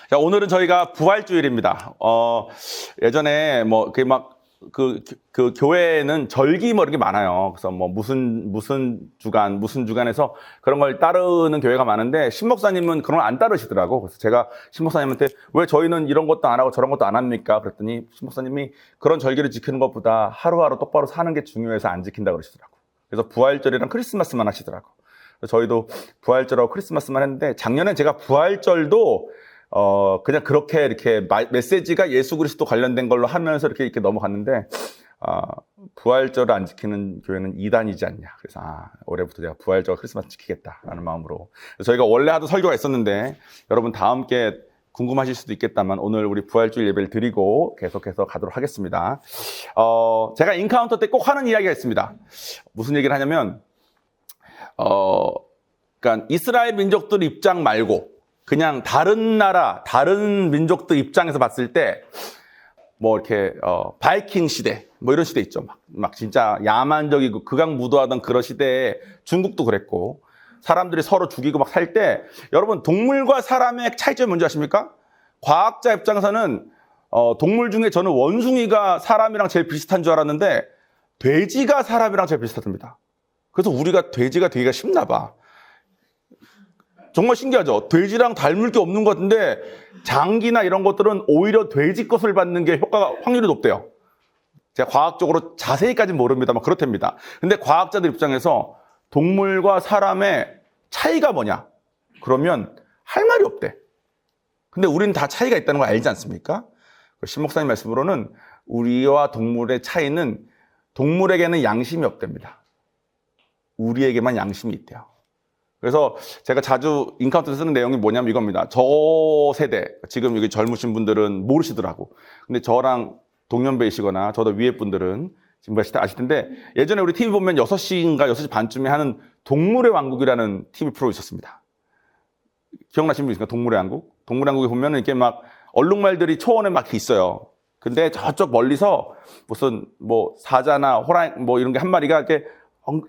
자, 오늘은 저희가 부활주일입니다. 예전에 뭐, 그 교회에는 절기 뭐 이런 게 많아요. 그래서 뭐 무슨 주간에서 그런 걸 따르는 교회가 많은데, 신목사님은 그런 걸 안 따르시더라고. 그래서 제가 신목사님한테 왜 저희는 이런 것도 안 하고 저런 것도 안 합니까? 그랬더니 신목사님이 그런 절기를 지키는 것보다 하루하루 똑바로 사는 게 중요해서 안 지킨다 그러시더라고. 그래서 부활절이랑 크리스마스만 하시더라고. 그래서 저희도 부활절하고 크리스마스만 했는데, 작년에 제가 부활절도 그냥 그렇게 이렇게 메시지가 예수 그리스도 관련된 걸로 하면서 이렇게 넘어갔는데, 부활절을 안 지키는 교회는 이단이지 않냐. 그래서, 올해부터 제가 부활절 크리스마스 지키겠다라는 마음으로. 저희가 원래 하던 설교가 있었는데, 여러분 다 함께 궁금하실 수도 있겠다만, 오늘 우리 부활주일 예배를 드리고 계속해서 가도록 하겠습니다. 제가 인카운터 때 꼭 하는 이야기가 있습니다. 무슨 얘기를 하냐면, 그러니까 이스라엘 민족들 입장 말고, 그냥 다른 나라, 다른 민족들 입장에서 봤을 때, 뭐 이렇게, 바이킹 시대, 뭐 이런 시대 있죠. 막 진짜 야만적이고 극악무도하던 그런 시대에 중국도 그랬고, 사람들이 서로 죽이고 막 살 때, 여러분, 동물과 사람의 차이점이 뭔지 아십니까? 과학자 입장에서는, 동물 중에 저는 원숭이가 사람이랑 제일 비슷한 줄 알았는데, 돼지가 사람이랑 제일 비슷하답니다. 그래서 우리가 돼지가 되기가 쉽나 봐. 정말 신기하죠? 돼지랑 닮을 게 없는 것 같은데, 장기나 이런 것들은 오히려 돼지 것을 받는 게 확률이 높대요. 제가 과학적으로 자세히까지는 모릅니다만 그렇답니다. 근데 과학자들 입장에서 동물과 사람의 차이가 뭐냐? 그러면 할 말이 없대. 근데 우리는 다 차이가 있다는 걸 알지 않습니까? 신 목사님 말씀으로는 우리와 동물의 차이는, 동물에게는 양심이 없답니다. 우리에게만 양심이 있대요. 그래서 제가 자주 인카운터에서 쓰는 내용이 뭐냐면 이겁니다. 저 세대, 지금 여기 젊으신 분들은 모르시더라고. 근데 저랑 동년배이시거나 저도 위에 분들은 지금 아실 텐데, 예전에 우리 TV 보면 6시인가 6시 반쯤에 하는 동물의 왕국이라는 TV 프로 있었습니다. 기억나시는 분 있습니까? 동물의 왕국? 동물의 왕국에 보면 이렇게 막 얼룩말들이 초원에 막 있어요. 근데 저쪽 멀리서 무슨 뭐 사자나 호랑이 뭐 이런 게 한 마리가 이렇게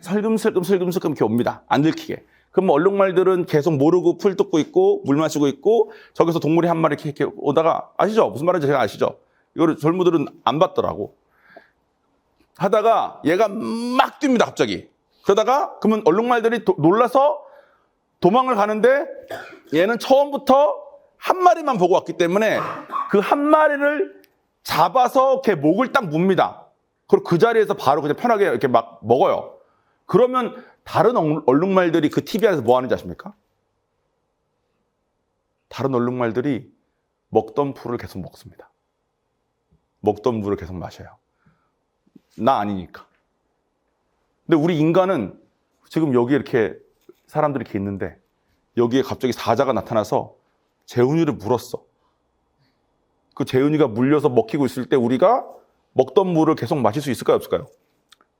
슬금슬금 이렇게 옵니다. 안 들키게. 그럼 얼룩말들은 계속 모르고 풀 뜯고 있고 물 마시고 있고, 저기서 동물이 한 마리 이렇게 오다가, 아시죠? 무슨 말인지 제가 아시죠? 이거를 젊은들은 안 봤더라고. 하다가 얘가 막 뜁니다, 갑자기. 그러다가 그러면 얼룩말들이 놀라서 도망을 가는데, 얘는 처음부터 한 마리만 보고 왔기 때문에 그 한 마리를 잡아서 걔 목을 딱 뭅니다. 그리고 그 자리에서 바로 그냥 편하게 이렇게 막 먹어요. 그러면 다른 얼룩말들이 그 TV 안에서 뭐 하는지 아십니까? 다른 얼룩말들이 먹던 풀을 계속 먹습니다. 먹던 물을 계속 마셔요. 나 아니니까. 근데 우리 인간은 지금 여기 이렇게 사람들이 이렇게 있는데, 여기에 갑자기 사자가 나타나서 재훈이를 물었어. 그 재훈이가 물려서 먹히고 있을 때 우리가 먹던 물을 계속 마실 수 있을까요, 없을까요?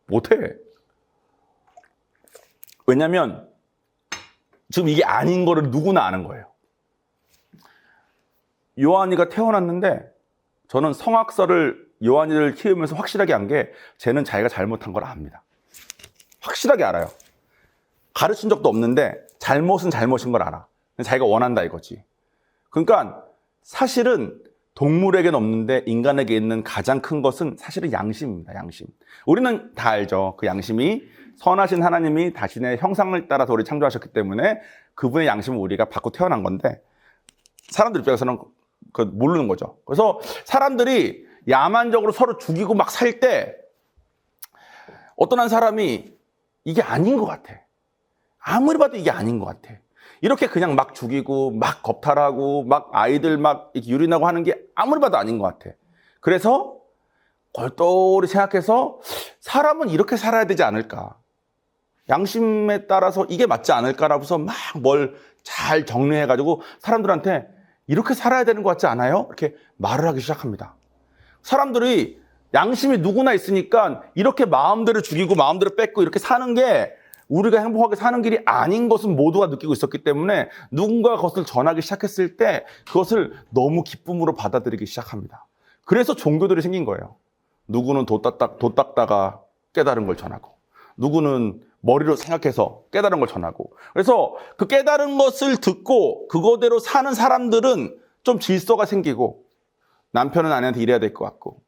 못해. 왜냐면 지금 이게 아닌 거를 누구나 아는 거예요. 요한이가 태어났는데, 저는 성악설을 요한이를 키우면서 확실하게 안 게, 쟤는 자기가 잘못한 걸 압니다. 확실하게 알아요. 가르친 적도 없는데 잘못은 잘못인 걸 알아. 자기가 원한다 이거지. 그러니까 사실은 동물에게는 없는데 인간에게 있는 가장 큰 것은 사실은 양심입니다. 양심. 우리는 다 알죠. 그 양심이 선하신 하나님이 자신의 형상을 따라서 우리 창조하셨기 때문에 그분의 양심을 우리가 받고 태어난 건데, 사람들 입장에서는 그 모르는 거죠. 그래서 사람들이 야만적으로 서로 죽이고 막 살 때, 어떤 한 사람이 이게 아닌 것 같아. 아무리 봐도 이게 아닌 것 같아. 이렇게 그냥 막 죽이고 막 겁탈하고 막 아이들 막 이렇게 유린하고 하는 게 아무리 봐도 아닌 것 같아. 그래서 골똘히 생각해서 사람은 이렇게 살아야 되지 않을까, 양심에 따라서 이게 맞지 않을까라고서 막 뭘 잘 정리해가지고 사람들한테 이렇게 살아야 되는 것 같지 않아요? 이렇게 말을 하기 시작합니다. 사람들이 양심이 누구나 있으니까 이렇게 마음대로 죽이고 마음대로 뺏고 이렇게 사는 게 우리가 행복하게 사는 길이 아닌 것은 모두가 느끼고 있었기 때문에, 누군가가 그것을 전하기 시작했을 때 그것을 너무 기쁨으로 받아들이기 시작합니다. 그래서 종교들이 생긴 거예요. 누구는 도 닦다가 깨달은 걸 전하고, 누구는 머리로 생각해서 깨달은 걸 전하고. 그래서 그 깨달은 것을 듣고 그거대로 사는 사람들은 좀 질서가 생기고 남편은 아내한테 이래야 될 것 같고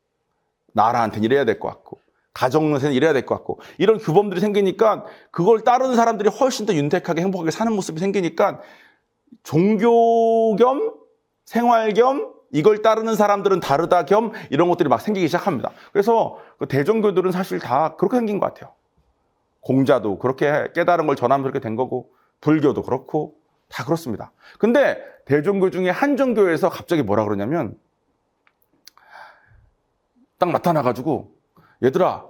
나라한테는 이래야 될 것 같고 가정에서는 이래야 될 것 같고 이런 규범들이 생기니까 그걸 따르는 사람들이 훨씬 더 윤택하게 행복하게 사는 모습이 생기니까 종교 겸 생활 겸 이걸 따르는 사람들은 다르다 겸 이런 것들이 막 생기기 시작합니다. 그래서 그 대종교들은 사실 다 그렇게 생긴 것 같아요. 공자도 그렇게 깨달은 걸 전하면 그렇게 된 거고 불교도 그렇고 다 그렇습니다. 근데 대종교 중에 한 종교에서 갑자기 뭐라 그러냐면 딱 나타나가지고 얘들아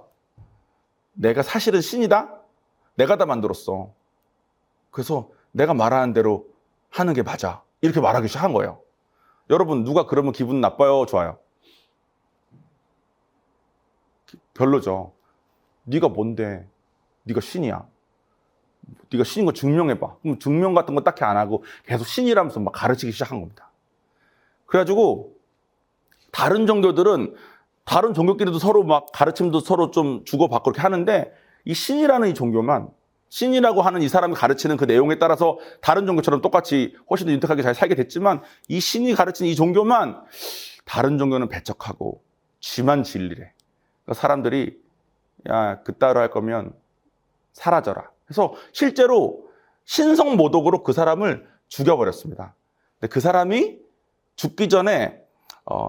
내가 사실은 신이다? 내가 다 만들었어. 그래서 내가 말하는 대로 하는 게 맞아. 이렇게 말하기 시작한 거예요. 여러분 누가 그러면 기분 나빠요? 좋아요? 별로죠. 네가 뭔데? 네가 신이야. 네가 신인 거 증명해봐. 그럼 증명 같은 거 딱히 안 하고 계속 신이라면서 막 가르치기 시작한 겁니다. 그래가지고 다른 종교들은 다른 종교끼리도 서로 막 가르침도 서로 좀 주고받고 그렇게 하는데 이 신이라는 이 종교만 신이라고 하는 이 사람이 가르치는 그 내용에 따라서 다른 종교처럼 똑같이 훨씬 더 윤택하게 잘 살게 됐지만 이 신이 가르치는 이 종교만 다른 종교는 배척하고 쥐만 진리래. 그러니까 사람들이 야 그따위로 할 거면 사라져라. 그래서 실제로 신성모독으로 그 사람을 죽여버렸습니다. 근데 그 사람이 죽기 전에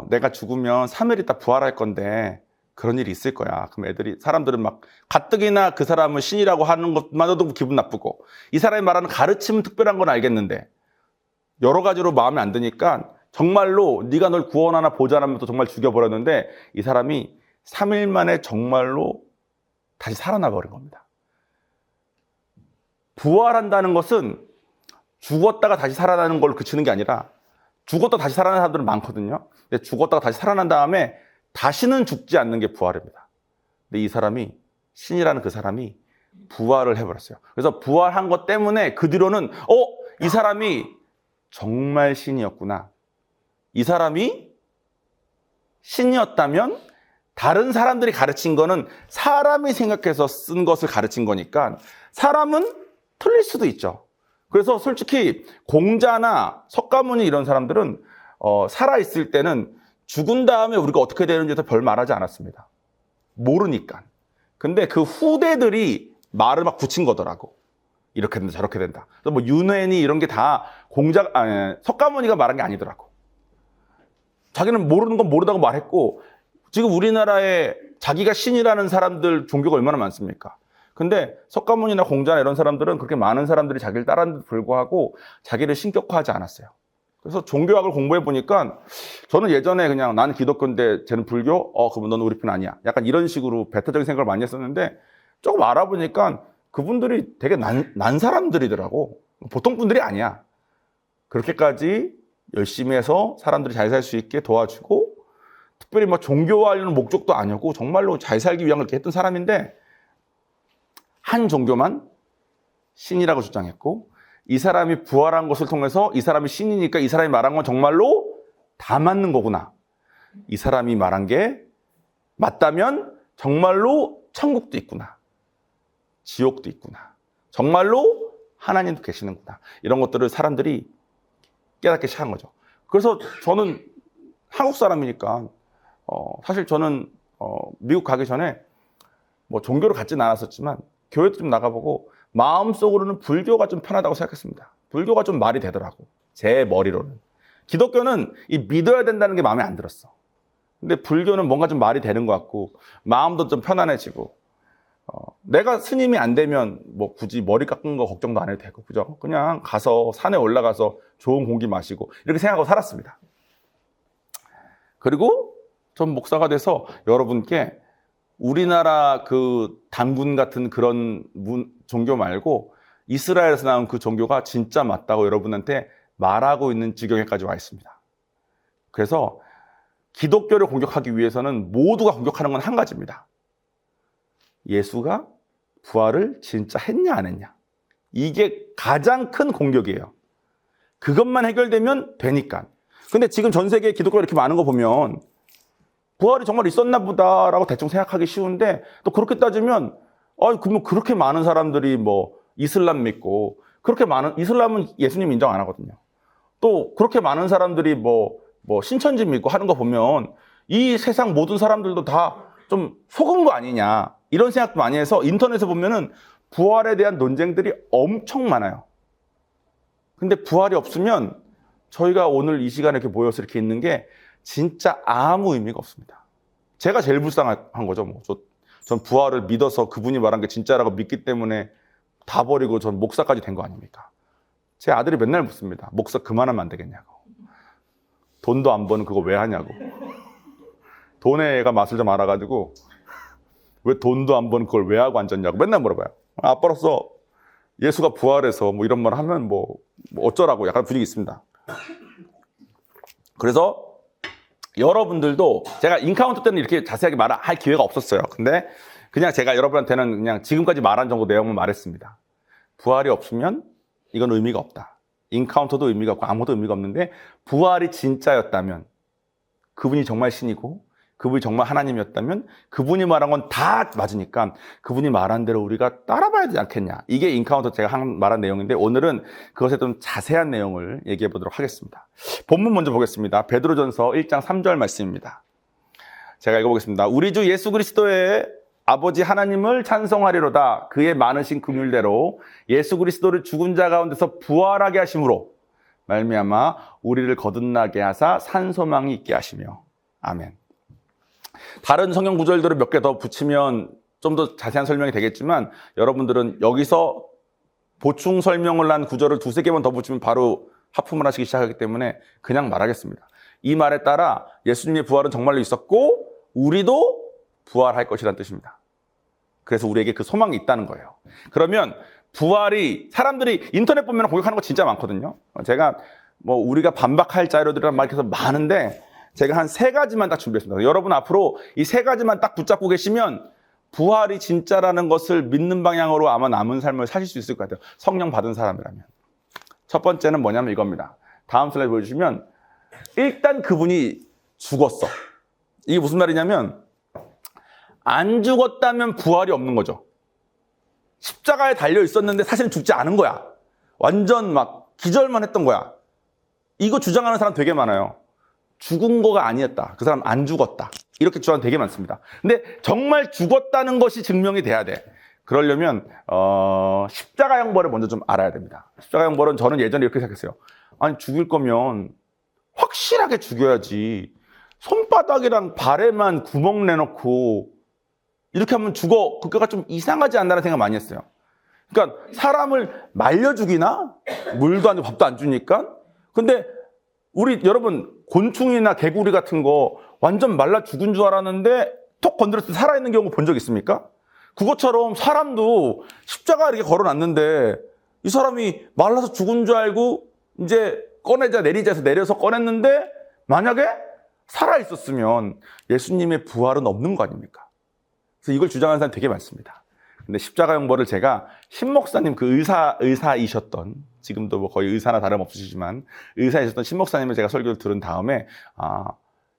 내가 죽으면 3일 있다 부활할 건데 그런 일이 있을 거야. 그럼 사람들은 막 가뜩이나 그 사람을 신이라고 하는 것만으로도 기분 나쁘고 이 사람이 말하는 가르침은 특별한 건 알겠는데 여러 가지로 마음에 안 드니까 정말로 네가 널 구원하나 보자라면서 정말 죽여버렸는데 이 사람이 3일 만에 정말로 다시 살아나 버린 겁니다. 부활한다는 것은 죽었다가 다시 살아나는 걸 그치는 게 아니라 죽었다 다시 살아나는 사람들은 많거든요. 근데 죽었다가 다시 살아난 다음에 다시는 죽지 않는 게 부활입니다. 근데 이 사람이 신이라는 그 사람이 부활을 해버렸어요. 그래서 부활한 것 때문에 그 뒤로는 이 사람이 정말 신이었구나. 이 사람이 신이었다면 다른 사람들이 가르친 거는 사람이 생각해서 쓴 것을 가르친 거니까 사람은 틀릴 수도 있죠. 그래서 솔직히 공자나 석가모니 이런 사람들은 살아있을 때는 죽은 다음에 우리가 어떻게 되는지에 별 말하지 않았습니다. 모르니까. 근데 그 후대들이 말을 막 붙인 거더라고. 이렇게 된다 저렇게 된다. 그래서 뭐 윤회니 이런 게 다 석가모니가 말한 게 아니더라고. 자기는 모르는 건 모르다고 말했고 지금 우리나라에 자기가 신이라는 사람들 종교가 얼마나 많습니까? 근데 석가모니나 공자나 이런 사람들은 그렇게 많은 사람들이 자기를 따랐는데도 불구하고 자기를 신격화하지 않았어요. 그래서 종교학을 공부해 보니까 저는 예전에 그냥 나는 기독교인데 쟤는 불교? 그러면 넌 우리 편 아니야. 약간 이런 식으로 배타적인 생각을 많이 했었는데 조금 알아보니까 그분들이 되게 난 사람들이더라고. 보통 분들이 아니야. 그렇게까지 열심히 해서 사람들이 잘 살 수 있게 도와주고 특별히 뭐 종교화하려는 목적도 아니었고 정말로 잘 살기 위한 걸 이렇게 했던 사람인데 한 종교만 신이라고 주장했고 이 사람이 부활한 것을 통해서 이 사람이 신이니까 이 사람이 말한 건 정말로 다 맞는 거구나. 이 사람이 말한 게 맞다면 정말로 천국도 있구나. 지옥도 있구나. 정말로 하나님도 계시는구나. 이런 것들을 사람들이 깨닫기 시작한 거죠. 그래서 저는 한국 사람이니까 사실 저는 미국 가기 전에 뭐 종교를 갖지는 않았었지만 교회도 좀 나가보고 마음속으로는 불교가 좀 편하다고 생각했습니다. 불교가 좀 말이 되더라고. 제 머리로는. 기독교는 이 믿어야 된다는 게 마음에 안 들었어. 근데 불교는 뭔가 좀 말이 되는 것 같고 마음도 좀 편안해지고 내가 스님이 안 되면 뭐 굳이 머리 깎은 거 걱정도 안 해도 되고 그죠? 그냥 가서 산에 올라가서 좋은 공기 마시고 이렇게 생각하고 살았습니다. 그리고 전 목사가 돼서 여러분께 우리나라 그 단군 같은 그런 종교 말고 이스라엘에서 나온 그 종교가 진짜 맞다고 여러분한테 말하고 있는 지경에까지 와 있습니다. 그래서 기독교를 공격하기 위해서는 모두가 공격하는 건 한 가지입니다. 예수가 부활을 진짜 했냐 안 했냐. 이게 가장 큰 공격이에요. 그것만 해결되면 되니까. 근데 지금 전 세계에 기독교가 이렇게 많은 거 보면 부활이 정말 있었나 보다라고 대충 생각하기 쉬운데 또 그렇게 따지면 그러면 그렇게 많은 사람들이 뭐 이슬람 믿고 그렇게 많은 이슬람은 예수님 인정 안 하거든요. 또 그렇게 많은 사람들이 뭐 신천지 믿고 하는 거 보면 이 세상 모든 사람들도 다 좀 속은 거 아니냐 이런 생각도 많이 해서 인터넷에 보면은 부활에 대한 논쟁들이 엄청 많아요. 근데 부활이 없으면 저희가 오늘 이 시간에 이렇게 모여서 이렇게 있는 게 진짜 아무 의미가 없습니다. 제가 제일 불쌍한 거죠. 전 부활을 믿어서 그분이 말한 게 진짜라고 믿기 때문에 다 버리고 전 목사까지 된 거 아닙니까? 제 아들이 맨날 묻습니다. 목사 그만하면 안 되겠냐고. 돈도 안 버는 그거 왜 하냐고. 돈에 애가 맛을 좀 알아가지고 왜 돈도 안 버는 그걸 왜 하고 앉았냐고 맨날 물어봐요. 아빠로서 예수가 부활해서 뭐 이런 말 하면 뭐 어쩌라고 약간 분위기 있습니다. 그래서 여러분들도 제가 인카운터 때는 이렇게 자세하게 말할 기회가 없었어요. 근데 그냥 제가 여러분한테는 그냥 지금까지 말한 정도 내용을 말했습니다. 부활이 없으면 이건 의미가 없다. 인카운터도 의미가 없고 아무것도 의미가 없는데 부활이 진짜였다면 그분이 정말 신이고 그분이 정말 하나님이었다면 그분이 말한 건 다 맞으니까 그분이 말한 대로 우리가 따라봐야 되지 않겠냐. 이게 인카운터 제가 말한 내용인데 오늘은 그것에 좀 자세한 내용을 얘기해 보도록 하겠습니다. 본문 먼저 보겠습니다. 베드로전서 1장 3절 말씀입니다. 제가 읽어보겠습니다. 우리 주 예수 그리스도의 아버지 하나님을 찬송하리로다. 그의 많으신 긍휼대로 예수 그리스도를 죽은 자 가운데서 부활하게 하심으로 말미암아 우리를 거듭나게 하사 산 소망이 있게 하시며. 아멘. 다른 성경 구절들을 몇 개 더 붙이면 좀 더 자세한 설명이 되겠지만 여러분들은 여기서 보충 설명을 한 구절을 두세 개만 더 붙이면 바로 하품을 하시기 시작하기 때문에 그냥 말하겠습니다. 이 말에 따라 예수님의 부활은 정말로 있었고 우리도 부활할 것이라는 뜻입니다. 그래서 우리에게 그 소망이 있다는 거예요. 그러면 부활이 사람들이 인터넷 보면 공격하는 거 진짜 많거든요. 제가 우리가 반박할 자료들이란 말 계속 많은데 제가 한 3가지만 딱 준비했습니다. 여러분 앞으로 이 3가지만 딱 붙잡고 계시면 부활이 진짜라는 것을 믿는 방향으로 아마 남은 삶을 사실 수 있을 것 같아요. 성령 받은 사람이라면. 첫 번째는 뭐냐면 이겁니다. 다음 슬라이드 보여주시면 일단 그분이 죽었어. 이게 무슨 말이냐면 안 죽었다면 부활이 없는 거죠. 십자가에 달려 있었는데 사실은 죽지 않은 거야. 완전 막 기절만 했던 거야. 이거 주장하는 사람 되게 많아요. 죽은 거가 아니었다. 그 사람 안 죽었다. 이렇게 주장 되게 많습니다. 근데 정말 죽었다는 것이 증명이 돼야 돼. 그러려면 십자가 형벌을 먼저 좀 알아야 됩니다. 십자가 형벌은 저는 예전에 이렇게 생각했어요. 아니 죽일 거면 확실하게 죽여야지. 손바닥이랑 발에만 구멍 내놓고 이렇게 하면 죽어. 그거가 좀 이상하지 않나라는 생각 많이 했어요. 그러니까 사람을 말려 죽이나? 물도 안 주고 밥도 안 주니까? 근데 여러분 곤충이나 개구리 같은 거 완전 말라 죽은 줄 알았는데 톡 건드렸을 때 살아있는 경우 본 적 있습니까? 그것처럼 사람도 십자가 이렇게 걸어놨는데 이 사람이 말라서 죽은 줄 알고 이제 내리자 해서 내려서 꺼냈는데 만약에 살아있었으면 예수님의 부활은 없는 거 아닙니까? 그래서 이걸 주장하는 사람이 되게 많습니다. 근데 십자가 형벌을 제가 신 목사님 그 의사이셨던 지금도 거의 의사나 다름없으시지만 의사이셨던 신 목사님을 제가 설교를 들은 다음에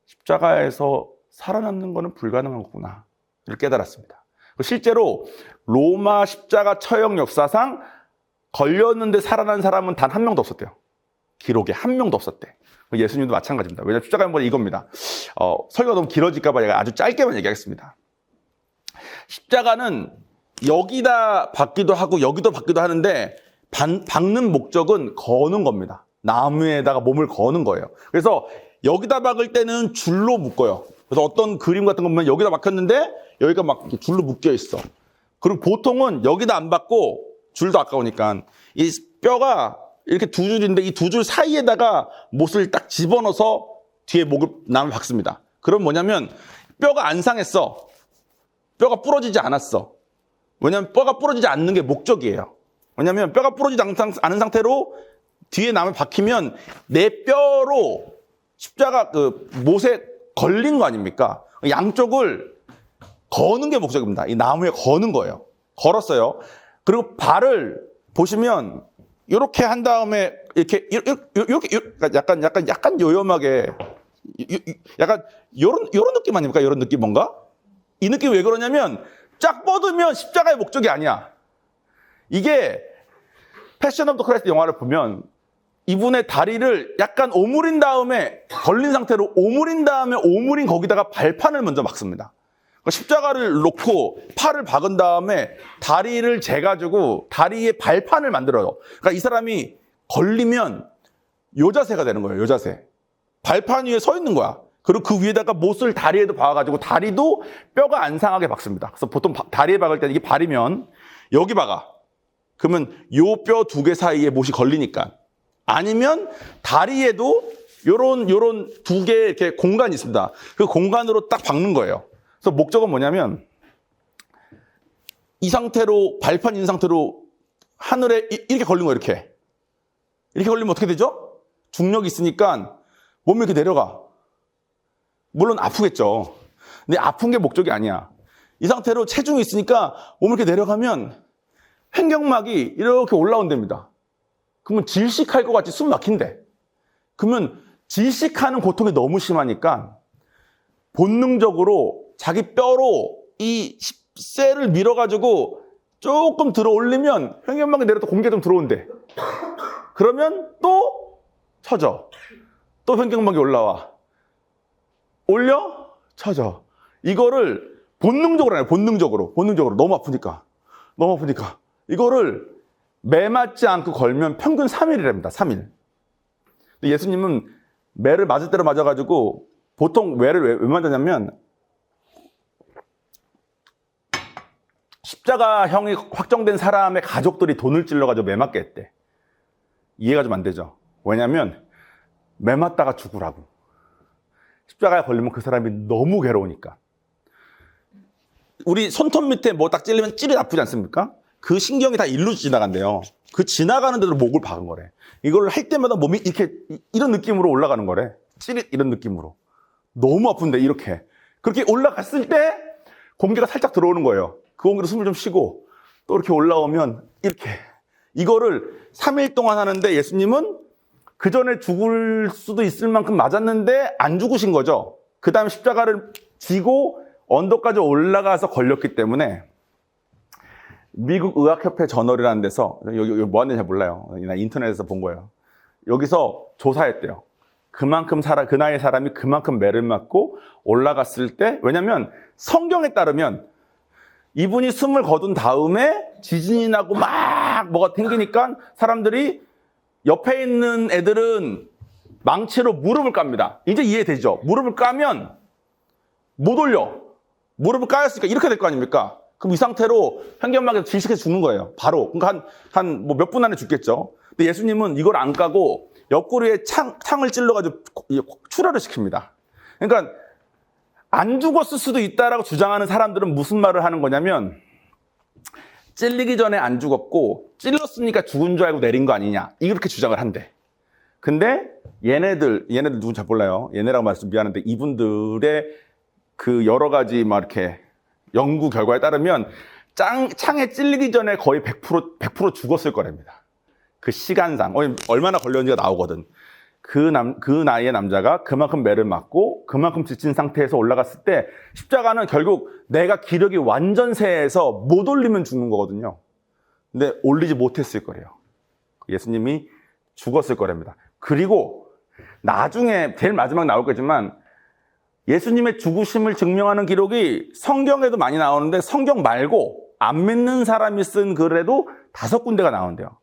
십자가에서 살아남는 거는 불가능한 거구나 이렇게 깨달았습니다. 실제로 로마 십자가 처형 역사상 걸렸는데 살아난 사람은 단 1명도 없었대요. 기록에 1명도 없었대. 예수님도 마찬가지입니다. 왜냐하면 십자가 형벌이 이겁니다. 설교가 너무 길어질까 봐 제가 아주 짧게만 얘기하겠습니다. 십자가는 여기다 박기도 하고 여기도 박기도 하는데 박는 목적은 거는 겁니다. 나무에다가 몸을 거는 거예요. 그래서 여기다 박을 때는 줄로 묶어요. 그래서 어떤 그림 같은 거 보면 여기다 박혔는데 여기가 막 이렇게 줄로 묶여 있어. 그리고 보통은 여기다 안 박고 줄도 아까우니까 이 뼈가 이렇게 2줄인데 이 2줄 사이에다가 못을 딱 집어넣어서 뒤에 나무를 박습니다. 그럼 뭐냐면 뼈가 안 상했어. 뼈가 부러지지 않았어. 왜냐하면 뼈가 부러지지 않는 게 목적이에요. 왜냐하면 뼈가 부러지지 않은 상태로 뒤에 나무에 박히면 내 뼈로 십자가 못에 걸린 거 아닙니까? 양쪽을 거는 게 목적입니다. 이 나무에 거는 거예요. 걸었어요. 그리고 발을 보시면 이렇게 한 다음에 이렇게 약간 요염하게 약간 요런 느낌 아닙니까? 요런 느낌 뭔가? 이 느낌이 왜 그러냐면 쫙 뻗으면 십자가의 목적이 아니야. 이게 패션 오브 더 크라이스트 영화를 보면 이분의 다리를 약간 오므린 다음에 걸린 상태로 오므린 다음에 오므린 거기다가 발판을 먼저 막습니다. 그러니까 십자가를 놓고 팔을 박은 다음에 다리를 재가지고 다리에 발판을 만들어요. 그러니까 이 사람이 걸리면 요 자세가 되는 거예요. 요 자세. 발판 위에 서 있는 거야. 그리고 그 위에다가 못을 다리에도 박아가지고 다리도 뼈가 안 상하게 박습니다. 그래서 보통 다리에 박을 때 이게 발이면 여기 박아. 그러면 요 뼈 두 개 사이에 못이 걸리니까. 아니면 다리에도 요런 두 개 이렇게 공간이 있습니다. 그 공간으로 딱 박는 거예요. 그래서 목적은 뭐냐면 이 상태로 발판 있는 상태로 하늘에 이렇게 걸린 거예요. 이렇게 걸리면 어떻게 되죠? 중력이 있으니까 몸이 이렇게 내려가. 물론 아프겠죠. 근데 아픈 게 목적이 아니야. 이 상태로 체중이 있으니까 몸이 이렇게 내려가면 횡격막이 이렇게 올라온답니다. 그러면 질식할 것 같이 숨 막힌대. 그러면 질식하는 고통이 너무 심하니까 본능적으로 자기 뼈로 이 쇠를 밀어가지고 조금 들어 올리면 횡격막이 내려서 공기가 좀 들어온대. 그러면 또 쳐져. 또 횡격막이 올라와. 올려? 쳐져. 이거를 본능적으로 해요. 본능적으로. 너무 아프니까. 이거를 매 맞지 않고 걸면 평균 3일이랍니다. 3일. 근데 예수님은 매를 맞을 대로 맞아가지고 보통 매를 왜 맞았냐면 십자가형이 확정된 사람의 가족들이 돈을 찔러가지고 매 맞게 했대. 이해가 좀 안 되죠. 왜냐면 매 맞다가 죽으라고. 십자가에 걸리면 그 사람이 너무 괴로우니까. 우리 손톱 밑에 뭐 딱 찔리면 찌릿 아프지 않습니까? 그 신경이 다 일로 지나간대요. 그 지나가는 데로 목을 박은 거래. 이걸 할 때마다 몸이 이렇게 이런 느낌으로 올라가는 거래. 찌릿 이런 느낌으로. 너무 아픈데 이렇게. 그렇게 올라갔을 때 공기가 살짝 들어오는 거예요. 그 공기로 숨을 좀 쉬고 또 이렇게 올라오면 이렇게. 이거를 3일 동안 하는데 예수님은 그 전에 죽을 수도 있을 만큼 맞았는데 안 죽으신 거죠. 그 다음에 십자가를 지고 언덕까지 올라가서 걸렸기 때문에 미국 의학협회 저널이라는 데서 여기 뭐 하는지 잘 몰라요. 나 인터넷에서 본 거예요. 여기서 조사했대요. 그만큼 그 나이의 사람이 그만큼 매를 맞고 올라갔을 때, 왜냐면 성경에 따르면 이분이 숨을 거둔 다음에 지진이 나고 막 뭐가 생기니까 사람들이 옆에 있는 애들은 망치로 무릎을 깝니다. 이제 이해되죠? 무릎을 까면 못 올려. 무릎을 까였으니까 이렇게 될 거 아닙니까? 그럼 이 상태로 횡격막에서 질식해서 죽는 거예요. 바로. 그러니까 한 몇 분 안에 죽겠죠. 근데 예수님은 이걸 안 까고 옆구리에 창을 찔러가지고 출혈을 시킵니다. 그러니까 안 죽었을 수도 있다라고 주장하는 사람들은 무슨 말을 하는 거냐면 찔리기 전에 안 죽었고 찔렀으니까 죽은 줄 알고 내린 거 아니냐. 이렇게 주장을 한대. 근데 얘네들 누군지 잘 몰라요. 얘네라고 말씀 미안한데 이분들의 그 여러 가지 막 이렇게 연구 결과에 따르면 창에 찔리기 전에 거의 100% 죽었을 거랍니다. 그 시간상. 얼마나 걸렸는지가 나오거든. 그 나이의 남자가 그만큼 매를 맞고 그만큼 지친 상태에서 올라갔을 때 십자가는 결국 내가 기력이 완전 쇠해서 못 올리면 죽는 거거든요. 근데 올리지 못했을 거래요. 예수님이 죽었을 거랍니다. 그리고 나중에 제일 마지막 나올 거지만 예수님의 죽으심을 증명하는 기록이 성경에도 많이 나오는데 성경 말고 안 믿는 사람이 쓴 글에도 5군데가 나온대요.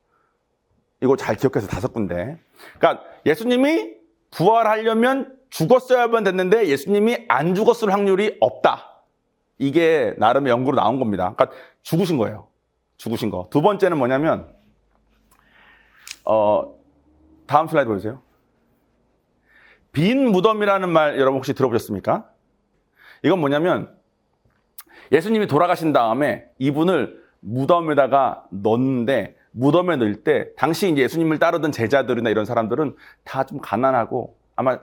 이거 잘 기억해서 5군데. 그러니까 예수님이 부활하려면 죽었어야만 됐는데 예수님이 안 죽었을 확률이 없다. 이게 나름의 연구로 나온 겁니다. 그러니까 죽으신 거예요. 죽으신 거. 두 번째는 뭐냐면 다음 슬라이드 보여주세요. 빈 무덤이라는 말 여러분 혹시 들어보셨습니까? 이건 뭐냐면 예수님이 돌아가신 다음에 이분을 무덤에다가 넣는데 무덤에 넣을 때 당시 이제 예수님을 따르던 제자들이나 이런 사람들은 다 좀 가난하고 아마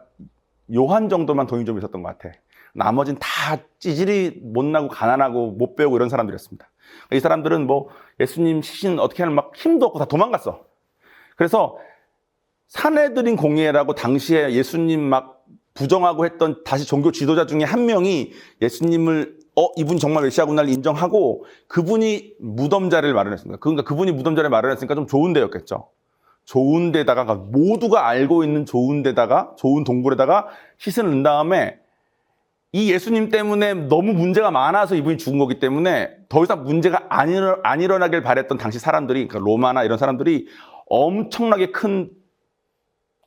요한 정도만 돈이 좀 있었던 것 같아. 나머진 다 찌질이 못나고 가난하고 못 배우고 이런 사람들이었습니다. 이 사람들은 뭐 예수님 시신 어떻게 하는 막 힘도 없고 다 도망갔어. 그래서 산헤드린 공예라고 당시에 예수님 막 부정하고 했던 다시 종교 지도자 중에 한 명이 예수님을 이분 정말 메시아구나를 인정하고 그분이 무덤 자리를 마련했습니다. 그러니까 그분이 무덤 자리를 마련했으니까 좀 좋은 데였겠죠. 좋은 데다가, 그러니까 모두가 알고 있는 좋은 데다가, 좋은 동굴에다가 시신을 넣은 다음에 이 예수님 때문에 너무 문제가 많아서 이분이 죽은 거기 때문에 더 이상 문제가 안 일어나길 바랬던 당시 사람들이, 그러니까 로마나 이런 사람들이 엄청나게 큰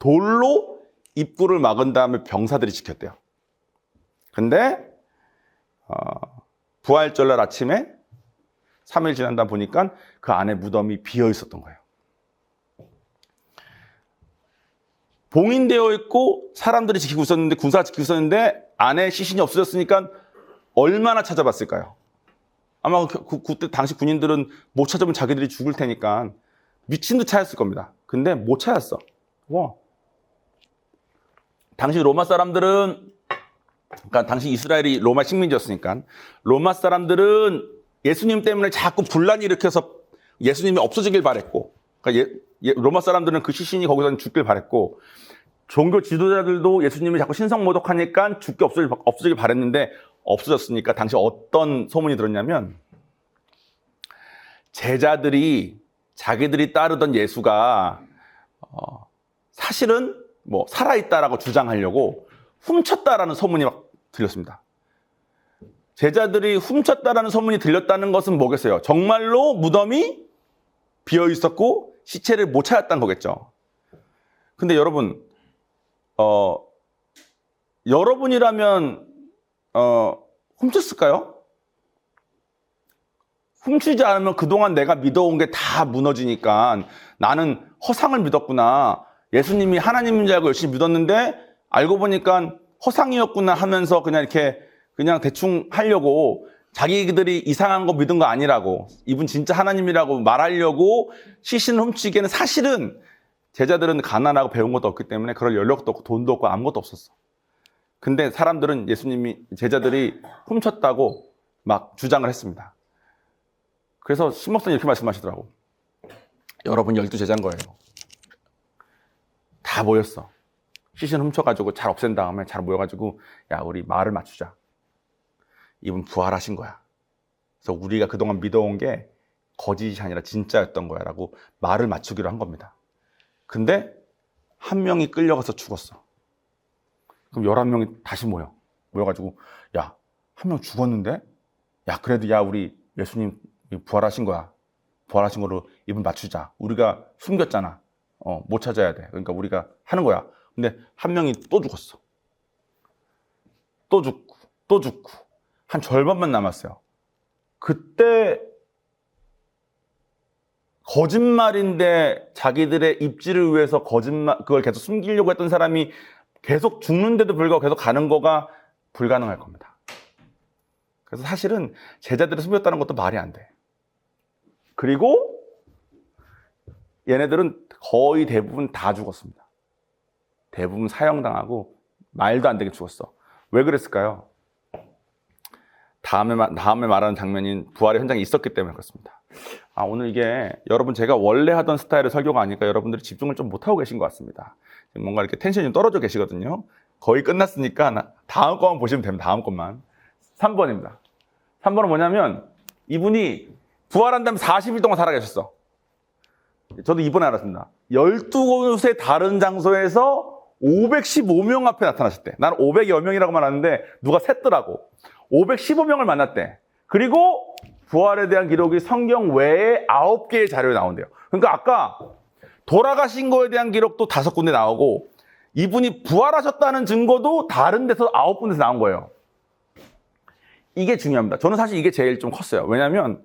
돌로 입구를 막은 다음에 병사들이 지켰대요. 근데 부활절날 아침에 3일 지난다 보니까 그 안에 무덤이 비어 있었던 거예요. 봉인되어 있고 사람들이 지키고 있었는데, 군사가 지키고 있었는데 안에 시신이 없어졌으니까 얼마나 찾아봤을까요? 아마 그때 당시 군인들은 못 찾으면 자기들이 죽을 테니까 미친 듯 찾았을 겁니다. 근데 못 찾았어. 와. 당시 로마 사람들은, 그러니까 당시 이스라엘이 로마 식민지였으니까 로마 사람들은 예수님 때문에 자꾸 분란을 일으켜서 예수님이 없어지길 바랬고, 그러니까 로마 사람들은 그 시신이 거기서 죽길 바랬고, 종교 지도자들도 예수님이 자꾸 신성모독하니까 죽게 없어지길 바랬는데 없어졌으니까 당시 어떤 소문이 들었냐면, 제자들이 자기들이 따르던 예수가 사실은 뭐 살아있다라고 주장하려고 훔쳤다라는 소문이 막 들렸습니다. 제자들이 훔쳤다라는 소문이 들렸다는 것은 뭐겠어요? 정말로 무덤이 비어 있었고 시체를 못 찾았다는 거겠죠. 근데 여러분, 여러분이라면 훔쳤을까요? 훔치지 않으면 그동안 내가 믿어온 게 다 무너지니까 나는 허상을 믿었구나, 예수님이 하나님인 줄 알고 열심히 믿었는데 알고 보니까 허상이었구나 하면서 그냥 이렇게 그냥 대충 하려고, 자기들이 이상한 거 믿은 거 아니라고, 이분 진짜 하나님이라고 말하려고 시신을 훔치기에는 사실은 제자들은 가난하고 배운 것도 없기 때문에 그럴 연력도 없고 돈도 없고 아무것도 없었어. 근데 사람들은 제자들이 훔쳤다고 막 주장을 했습니다. 그래서 신목사님 이렇게 말씀하시더라고. 여러분 12제자인 거예요. 다 모였어. 시신 훔쳐가지고 잘 없앤 다음에 잘 모여가지고, 야, 우리 말을 맞추자. 이분 부활하신 거야. 그래서 우리가 그동안 믿어온 게 거짓이 아니라 진짜였던 거야 라고 말을 맞추기로 한 겁니다. 근데 한 명이 끌려가서 죽었어. 그럼 11명이 다시 모여가지고, 야, 한 명 죽었는데? 야, 그래도 야, 우리 예수님 부활하신 거야. 부활하신 거로 이분 맞추자. 우리가 숨겼잖아. 못 찾아야 돼. 그러니까 우리가 하는 거야. 근데 한 명이 또 죽었어. 또 죽고 한 절반만 남았어요. 그때 거짓말인데 자기들의 입지를 위해서 그걸 계속 숨기려고 했던 사람이 계속 죽는데도 불구하고 계속 가는 거가 불가능할 겁니다. 그래서 사실은 제자들을 숨겼다는 것도 말이 안 돼. 그리고 얘네들은 거의 대부분 다 죽었습니다. 대부분 사형당하고 말도 안 되게 죽었어. 왜 그랬을까요? 다음에 말하는 장면인 부활의 현장이 있었기 때문에 그렇습니다. 오늘 이게 여러분 제가 원래 하던 스타일의 설교가 아니니까 여러분들이 집중을 좀 못하고 계신 것 같습니다. 뭔가 이렇게 텐션이 좀 떨어져 계시거든요. 거의 끝났으니까 다음 것만 보시면 됩니다. 다음 것만. 3번입니다. 3번은 뭐냐면 이분이 부활한 다음에 40일 동안 살아계셨어. 저도 이번에 알았습니다. 12곳의 다른 장소에서 515명 앞에 나타나셨대. 나는 500여 명이라고만 아는데 누가 셌더라고. 515명을 만났대. 그리고 부활에 대한 기록이 성경 외에 9개의 자료에 나온대요. 그러니까 아까 돌아가신 거에 대한 기록도 5군데 나오고 이분이 부활하셨다는 증거도 다른 데서 9군데서 나온 거예요. 이게 중요합니다. 저는 사실 이게 제일 좀 컸어요. 왜냐하면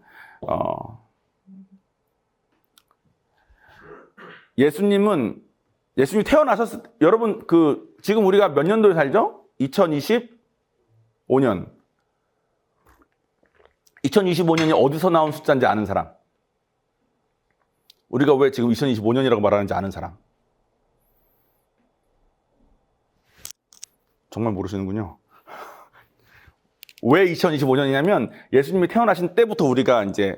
예수님이 여러분 지금 우리가 몇 년도에 살죠? 2025년. 2025년이 어디서 나온 숫자인지 아는 사람? 우리가 왜 지금 2025년이라고 말하는지 아는 사람? 정말 모르시는군요. 왜 2025년이냐면 예수님이 태어나신 때부터 우리가 이제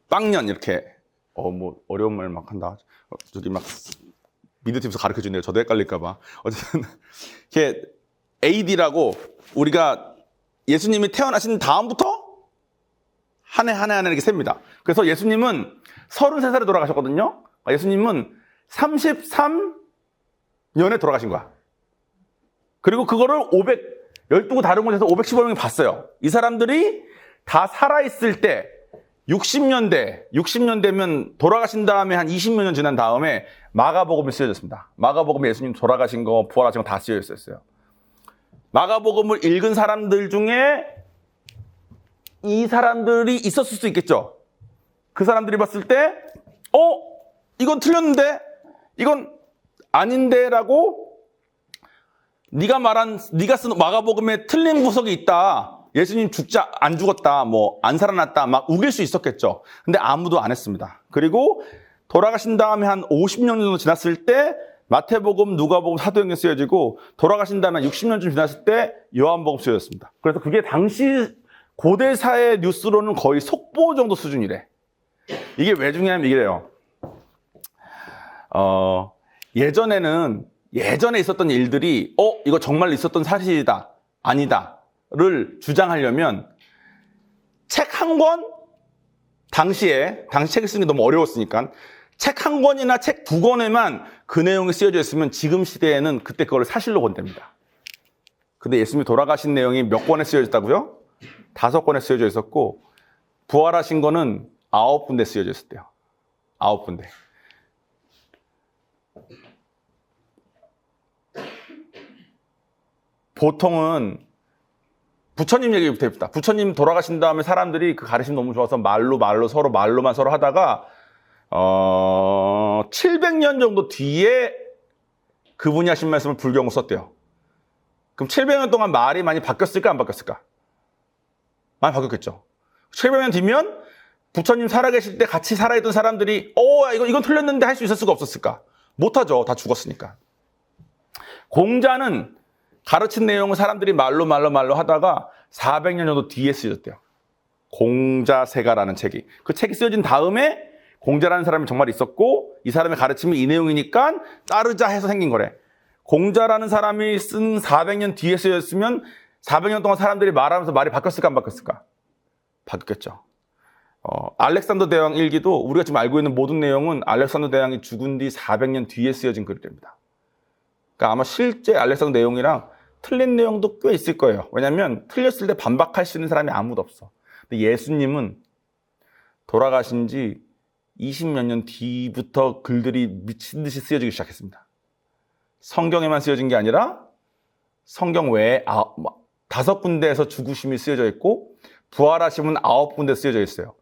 빵년 이렇게 뭐 어려운 말 막 한다. 저기 막 미드팀에서 가르쳐 주네요. 저도 헷갈릴까 봐. 어쨌든 이게 AD라고 우리가 예수님이 태어나신 다음부터 한 해 한 해 이렇게 셉니다. 그래서 예수님은 33살에 돌아가셨거든요. 예수님은 33년에 돌아가신 거야. 그리고 그거를 12 다른 곳에서 515명이 봤어요. 이 사람들이 다 살아있을 때 60년대면 돌아가신 다음에 한 20몇 년 지난 다음에 마가복음이 쓰여졌습니다. 마가복음에 예수님 돌아가신 거, 부활하신 거 다 쓰여 있었어요. 마가복음을 읽은 사람들 중에 이 사람들이 있었을 수도 있겠죠. 그 사람들이 봤을 때, 이건 틀렸는데, 이건 아닌데라고 네가 쓴 마가복음에 틀린 구석이 있다. 예수님 안 죽었다, 안 살아났다, 막 우길 수 있었겠죠. 근데 아무도 안 했습니다. 그리고 돌아가신 다음에 한 50년 정도 지났을 때 마태복음, 누가복음, 사도행전 쓰여지고 돌아가신 다음에 60년쯤 지났을 때 요한복음 쓰여졌습니다. 그래서 그게 당시 고대사의 뉴스로는 거의 속보 정도 수준이래. 이게 왜 중요하냐면 이래요. 예전에 있었던 일들이 이거 정말 있었던 사실이다, 아니다를 주장하려면 책 한 권, 당시 책을 쓰는 게 너무 어려웠으니까 책 한 권이나 책 두 권에만 그 내용이 쓰여져 있으면 지금 시대에는 그때 그걸 사실로 본답니다. 근데 예수님이 돌아가신 내용이 몇 권에 쓰여졌다고요? 5권에 쓰여져 있었고 부활하신 거는 9군데 쓰여져 있었대요. 9군데. 보통은 부처님 얘기부터 해봅시다. 부처님 돌아가신 다음에 사람들이 그 가르침 너무 좋아서 말로만 서로 하다가 700년 정도 뒤에 그분이 하신 말씀을 불경으로 썼대요. 그럼 700년 동안 말이 많이 바뀌었을까 안 바뀌었을까? 많이 바뀌었겠죠. 700년 뒤면 부처님 살아계실 때 같이 살아있던 사람들이 이건 틀렸는데 할 수 있었을까 없었을까? 못하죠. 다 죽었으니까. 공자는 가르친 내용을 사람들이 말로 하다가 400년 정도 뒤에 쓰여졌대요. 공자세가라는 책이. 그 책이 쓰여진 다음에 공자라는 사람이 정말 있었고 이 사람의 가르침이 이 내용이니까 따르자 해서 생긴 거래. 공자라는 사람이 쓴 400년 뒤에 쓰여졌으면 400년 동안 사람들이 말하면서 말이 바뀌었을까 안 바뀌었을까? 바뀌었겠죠. 알렉산더 대왕 일기도 우리가 지금 알고 있는 모든 내용은 알렉산더 대왕이 죽은 뒤 400년 뒤에 쓰여진 글입니다. 그러니까 아마 실제 알렉산더 내용이랑 틀린 내용도 꽤 있을 거예요. 왜냐하면 틀렸을 때 반박할 수 있는 사람이 아무도 없어. 근데 예수님은 돌아가신 지 20몇 년 뒤부터 글들이 미친 듯이 쓰여지기 시작했습니다. 성경에만 쓰여진 게 아니라 성경 외에 5군데에서 죽으심이 쓰여져 있고 부활하심은 9군데 쓰여져 있어요.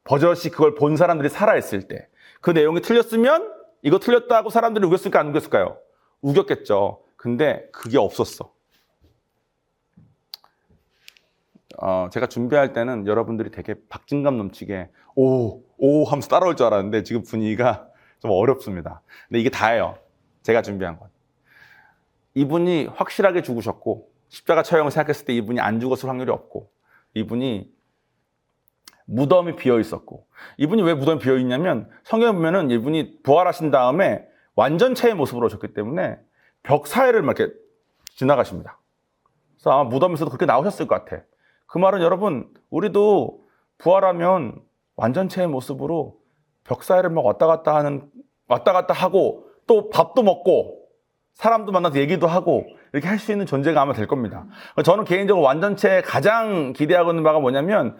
버젓이 그걸 본 사람들이 살아있을 때 그 내용이 틀렸으면 이거 틀렸다고 사람들이 우겼을까 안 우겼을까요? 우겼겠죠. 근데 그게 없었어. 제가 준비할 때는 여러분들이 되게 박진감 넘치게 오 하면서 따라올 줄 알았는데 지금 분위기가 좀 어렵습니다. 근데 이게 다예요. 제가 준비한 건. 이분이 확실하게 죽으셨고 십자가 처형을 생각했을 때 이분이 안 죽었을 확률이 없고 이분이 무덤이 비어 있었고 이분이 왜 무덤이 비어 있냐면 성경에 보면은 이분이 부활하신 다음에 완전체의 모습으로 오셨기 때문에 벽 사이를 막 이렇게 지나가십니다. 그래서 아마 무덤에서도 그렇게 나오셨을 것 같아. 그 말은 여러분 우리도 부활하면 완전체의 모습으로 벽 사이를 막 왔다 갔다 하고 또 밥도 먹고 사람도 만나서 얘기도 하고 이렇게 할 수 있는 존재가 아마 될 겁니다. 저는 개인적으로 완전체에 가장 기대하고 있는 바가 뭐냐면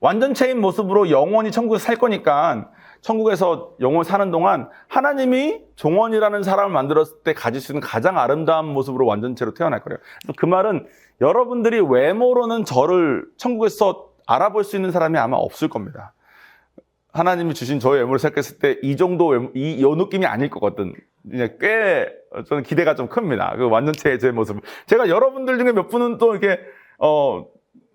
완전체인 모습으로 영원히 천국에서 살 거니까 천국에서 영원히 사는 동안 하나님이 종원이라는 사람을 만들었을 때 가질 수 있는 가장 아름다운 모습으로 완전체로 태어날 거예요. 그 말은 여러분들이 외모로는 저를 천국에서 알아볼 수 있는 사람이 아마 없을 겁니다. 하나님이 주신 저의 외모를 생각했을 때 이 정도 이 느낌이 아닐 거거든. 꽤 저는 기대가 좀 큽니다. 그 완전체의 제 모습. 제가 여러분들 중에 몇 분은 또 이렇게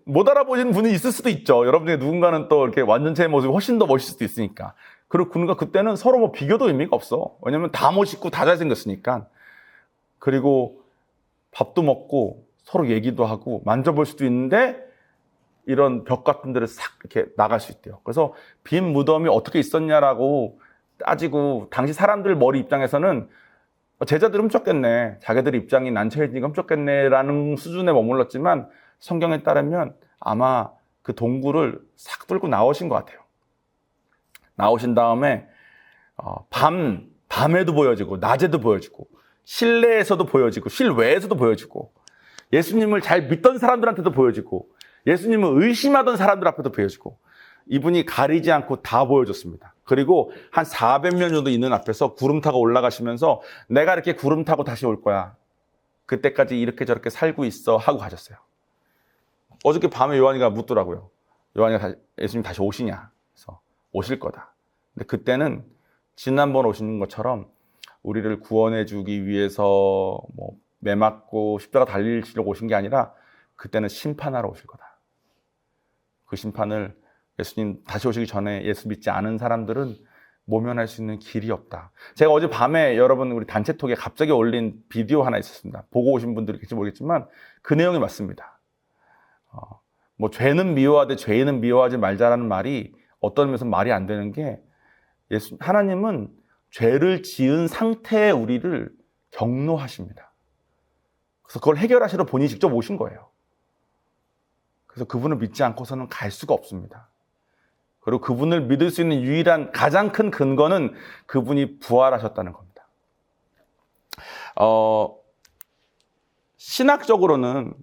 못 알아보시는 분이 있을 수도 있죠. 여러분 중에 누군가는 또 이렇게 완전체의 모습이 훨씬 더 멋있을 수도 있으니까. 그리고 그때는 서로 뭐 비교도 의미가 없어. 왜냐면 다 멋있고 다 잘생겼으니까. 그리고 밥도 먹고 서로 얘기도 하고 만져볼 수도 있는데 이런 벽 같은 데를 싹 이렇게 나갈 수 있대요. 그래서 빈 무덤이 어떻게 있었냐라고 따지고 당시 사람들 머리 입장에서는 제자들 훔쳤겠네. 자기들 입장이 난처해지니까 훔쳤겠네라는 수준에 머물렀지만 성경에 따르면 아마 그 동굴을 싹 뚫고 나오신 것 같아요. 나오신 다음에 밤 밤에도 보여지고 낮에도 보여지고 실내에서도 보여지고 실외에서도 보여지고 예수님을 잘 믿던 사람들한테도 보여지고 예수님을 의심하던 사람들 앞에도 보여지고 이분이 가리지 않고 다 보여줬습니다. 그리고 한 400명 정도 있는 앞에서 구름 타고 올라가시면서 내가 이렇게 구름 타고 다시 올 거야. 그때까지 이렇게 저렇게 살고 있어 하고 가셨어요. 어저께 밤에 요한이가 묻더라고요. 요한이가 예수님 다시 오시냐? 그래서 오실 거다. 근데 그때는 지난번 오신 것처럼 우리를 구원해 주기 위해서 뭐 매맞고 십자가 달리시려고 오신 게 아니라 그때는 심판하러 오실 거다. 그 심판을 예수님 다시 오시기 전에 예수 믿지 않은 사람들은 모면할 수 있는 길이 없다. 제가 어제 밤에 여러분 우리 단체톡에 갑자기 올린 비디오 하나 있었습니다. 보고 오신 분들이 계실지 모르겠지만 그 내용이 맞습니다. 뭐 죄는 미워하되 죄인은 미워하지 말자라는 말이 어떤 면에서 말이 안 되는 게 하나님은 죄를 지은 상태의 우리를 경노하십니다. 그래서 그걸 해결하시러 본인이 직접 오신 거예요. 그래서 그분을 믿지 않고서는 갈 수가 없습니다. 그리고 그분을 믿을 수 있는 유일한 가장 큰 근거는 그분이 부활하셨다는 겁니다. 신학적으로는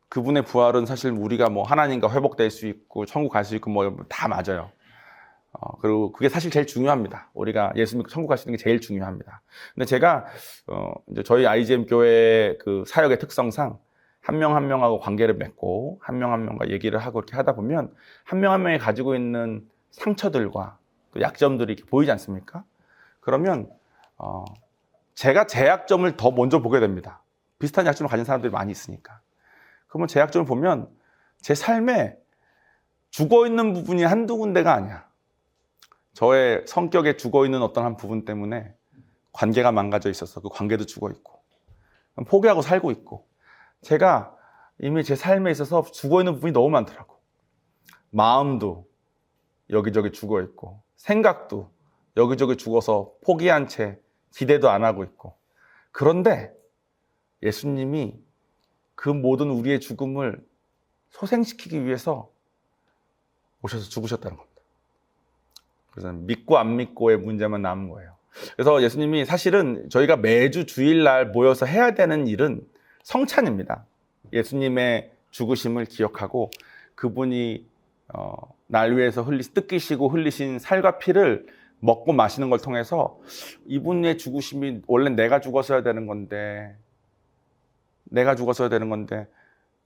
그분의 부활은 사실 우리가 뭐 하나님과 회복될 수 있고 천국 갈 수 있고 뭐 다 맞아요. 그리고 그게 사실 제일 중요합니다. 우리가 예수 믿고 천국 가시는 게 제일 중요합니다. 근데 제가 이제 저희 IGM 교회 그 사역의 특성상 한 명 한 명하고 관계를 맺고 한 명 한 명과 얘기를 하고 이렇게 하다 보면 한 명 한 명이 가지고 있는 상처들과 또 약점들이 이렇게 보이지 않습니까? 그러면 제가 제 약점을 더 먼저 보게 됩니다. 비슷한 약점을 가진 사람들이 많이 있으니까. 그러면 제 약점을 보면 제 삶에 죽어있는 부분이 한두 군데가 아니야. 저의 성격에 죽어있는 어떤 한 부분 때문에 관계가 망가져 있어서 그 관계도 죽어있고 포기하고 살고 있고 제가 이미 제 삶에 있어서 죽어있는 부분이 너무 많더라고. 마음도 여기저기 죽어있고 생각도 여기저기 죽어서 포기한 채 기대도 안 하고 있고 그런데 예수님이 그 모든 우리의 죽음을 소생시키기 위해서 오셔서 죽으셨다는 겁니다. 그래서 믿고 안 믿고의 문제만 남은 거예요. 그래서 예수님이 사실은 저희가 매주 주일날 모여서 해야 되는 일은 성찬입니다. 예수님의 죽으심을 기억하고 그분이 날 위해서 뜯기시고 흘리신 살과 피를 먹고 마시는 걸 통해서 이분의 죽으심이 원래 내가 죽었어야 되는 건데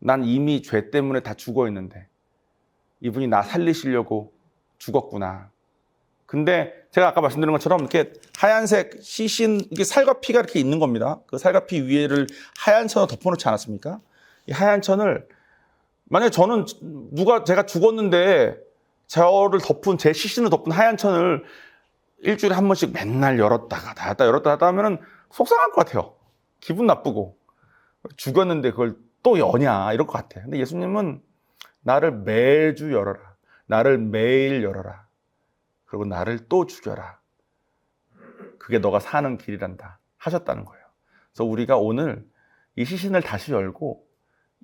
난 이미 죄 때문에 다 죽어 있는데 이분이 나 살리시려고 죽었구나. 근데 제가 아까 말씀드린 것처럼 이렇게 하얀색 시신, 이게 살과 피가 이렇게 있는 겁니다. 그 살과 피 위에를 하얀 천으로 덮어놓지 않았습니까? 이 하얀 천을 만약에 저는 제가 죽었는데 저를 덮은 제 시신을 덮은 하얀 천을 일주일에 한 번씩 맨날 열었다가 닫았다 하면은 속상할 것 같아요. 기분 나쁘고 죽었는데 그걸 또 여냐 이럴 것 같아요. 근데 예수님은 나를 매주 열어라. 나를 매일 열어라. 그리고 나를 또 죽여라. 그게 너가 사는 길이란다 하셨다는 거예요. 그래서 우리가 오늘 이 시신을 다시 열고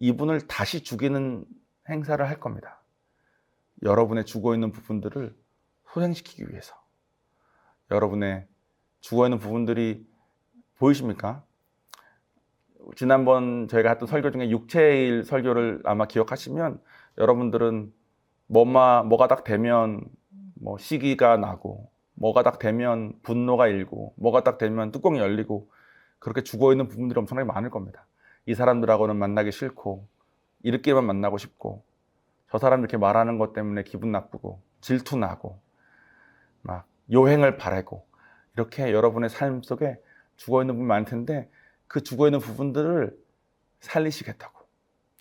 이분을 다시 죽이는 행사를 할 겁니다. 여러분의 죽어있는 부분들을 소생시키기 위해서. 여러분의 죽어있는 부분들이 보이십니까? 지난번 저희가 했던 설교 중에 육체의 설교를 아마 기억하시면 여러분들은 뭐가 딱 되면 뭐 시기가 나고 뭐가 딱 되면 분노가 일고 뭐가 딱 되면 뚜껑이 열리고 그렇게 죽어있는 부분들이 엄청나게 많을 겁니다. 이 사람들하고는 만나기 싫고 이렇게만 만나고 싶고 저 사람 이렇게 말하는 것 때문에 기분 나쁘고 질투나고 막 요행을 바라고 이렇게 여러분의 삶 속에 죽어있는 부분이 많을 텐데 그 죽어있는 부분들을 살리시겠다고,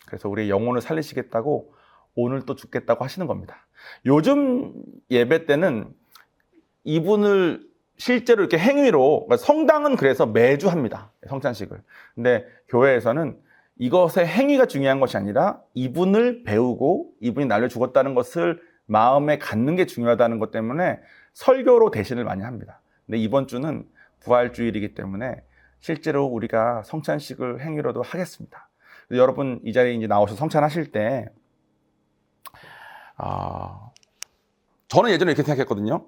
그래서 우리의 영혼을 살리시겠다고 오늘 또 죽겠다고 하시는 겁니다. 요즘 예배 때는 이분을 실제로 이렇게 행위로, 그러니까 성당은 그래서 매주 합니다. 성찬식을. 근데 교회에서는 이것의 행위가 중요한 것이 아니라 이분을 배우고 이분이 날려 죽었다는 것을 마음에 갖는 게 중요하다는 것 때문에 설교로 대신을 많이 합니다. 근데 이번 주는 부활주일이기 때문에 실제로 우리가 성찬식을 행위로도 하겠습니다. 여러분 이 자리에 이제 나오셔서 성찬하실 때 저는 예전에 이렇게 생각했거든요.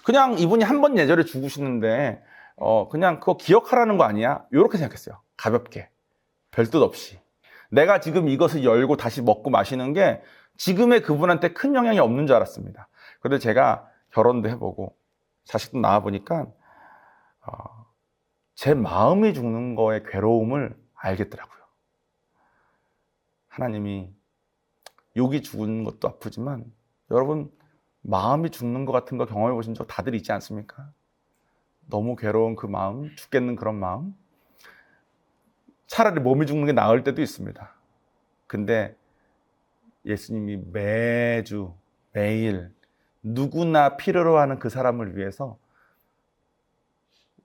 그냥 이분이 한 번 예전에 죽으시는데 그냥 그거 기억하라는 거 아니야? 이렇게 생각했어요. 가볍게. 별 뜻 없이. 내가 지금 이것을 열고 다시 먹고 마시는 게 지금의 그분한테 큰 영향이 없는 줄 알았습니다. 그런데 제가 결혼도 해보고 자식도 낳아보니까 제 마음이 죽는 거의 괴로움을 알겠더라고요. 하나님이 욕이 죽는 것도 아프지만 여러분 마음이 죽는 것 같은 거 경험해 보신 적 다들 있지 않습니까? 너무 괴로운 그 마음, 죽겠는 그런 마음. 차라리 몸이 죽는 게 나을 때도 있습니다. 근데 예수님이 매주 매일 누구나 필요로 하는 그 사람을 위해서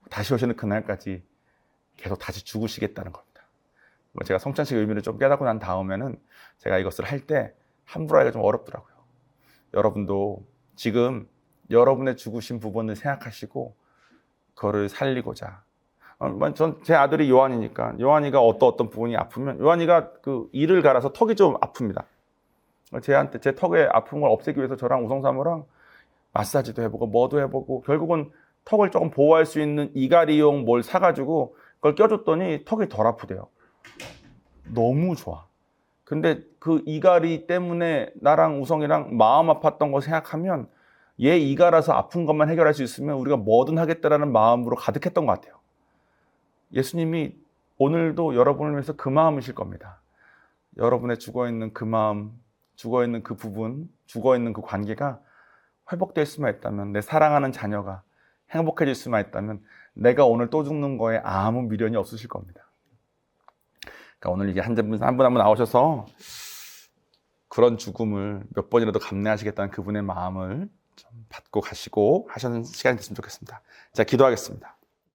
다시 오시는 그날까지 계속 다시 죽으시겠다는 겁니다. 제가 성찬식 의미를 좀 깨닫고 난 다음에는 제가 이것을 할 때 함부로 하기가 좀 어렵더라고요. 여러분도 지금 여러분의 죽으신 부분을 생각하시고 그거를 살리고자. 전 제 아들이 요한이니까 요한이가 어떤 부분이 아프면 요한이가 그 이를 갈아서 턱이 좀 아픕니다. 쟤한테 제 턱의 아픈 걸 없애기 위해서 저랑 우성사모랑 마사지도 해보고 뭐도 해보고 결국은 턱을 조금 보호할 수 있는 이갈이용 뭘 사가지고 그걸 껴줬더니 턱이 덜 아프대요. 너무 좋아. 근데 그 이갈이 때문에 나랑 우성이랑 마음 아팠던 거 생각하면 얘 이갈아서 아픈 것만 해결할 수 있으면 우리가 뭐든 하겠다라는 마음으로 가득했던 것 같아요. 예수님이 오늘도 여러분을 위해서 그 마음이실 겁니다. 여러분의 죽어있는 그 마음, 죽어있는 그 부분, 죽어있는 그 관계가 회복될 수만 있다면, 내 사랑하는 자녀가 행복해질 수만 있다면 내가 오늘 또 죽는 거에 아무 미련이 없으실 겁니다. 그러니까 오늘 이게 한 분 한 분 나오셔서 그런 죽음을 몇 번이라도 감내하시겠다는 그분의 마음을 좀 받고 가시고 하시는 시간이 됐으면 좋겠습니다. 자, 기도하겠습니다.